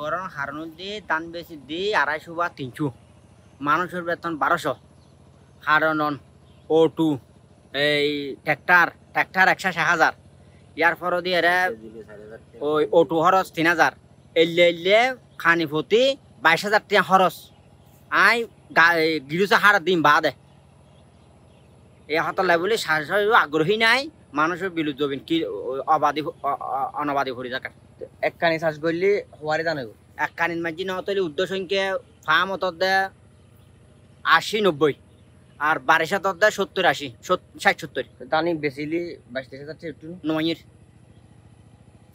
গরম হারানোর দিয়ে দান বেশি দিয়ে 250 বা 300 মানুষের বেতন 1200 হারানন O2 এই ট্র্যাক্টর 160,000 ইয়ার পরও দিয়ে এরা ওই O2 খরচ 3000 এলে খানি প্রতি 22,000 টাকা খরচ আই গিরুসা হারা দিন বাদে এই হতলে বলে আগ্রহী নাই মানুষের বিলুপ্ত জমিন কি অবাধি অনবাধি ভরি থাকা এক কানি চাষ করলে হওয়ারে জানাবো এক কানিন মাঝি নহতলে উদ্যোগ সংখ্যা ফার্ম অত দে 80-90 আর বারিশা তত দে 70-80 60-70 তানি বেশিলি 22,000 একটু নমাইয়ের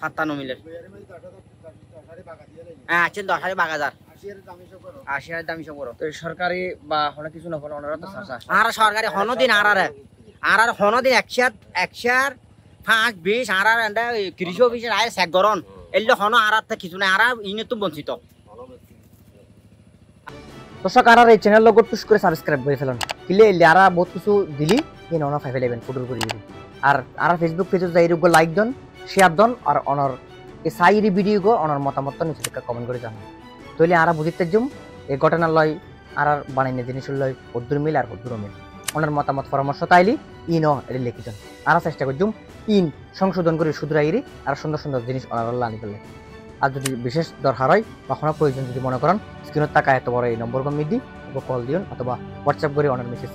ফাত্তা নমিলের হ্যাঁ আছেন 10,000 বাগাজার 80,000 দামি সব করো তো সরকারি বা হলে কিছু না হলে ওনারা তো চাষা আর সরকারি হনদিন আর হনদিন 100 5-20 আর কৃষি অফিসের আয় চেক করন এলে হন আর কিছু নাই আর ইনে তো বঞ্চিত দর্শক আর এই চ্যানেল লোক টুস করে সাবস্ক্রাইব করে ফেলুন কিলে আর বহুত কিছু দিলি ইন অন 511 ফুটবল করে দিবি আর ফেসবুক পেজে যাই রুগ লাইক দন শেয়ার দন আর অনর এই সাইরি ভিডিও গো অনর মতামত নিচে থেকে কমেন্ট করে জানান তইলে আর বুঝিতে জুম এই ঘটনা লয় আর বানাইনে জিনিস লয় পদ্দুর মিল আর পদ্দুর মিল অনর মতামত পরামর্শ তাইলি ইন এর লিখি দন আর চেষ্টা করজুম ইন সংশোধন করে শুধরাইরি আর সুন্দর সুন্দর জিনিস অনর আনি ফেলে আর যদি বিশেষ দরকার হয় বা কোনো প্রয়োজন যদি মনে করেন স্ক্রিনের টাকা এত বড় এই নম্বর কমিয়ে দিই কল দিন অথবা হোয়াটসঅ্যাপ করে অনার মেসেজ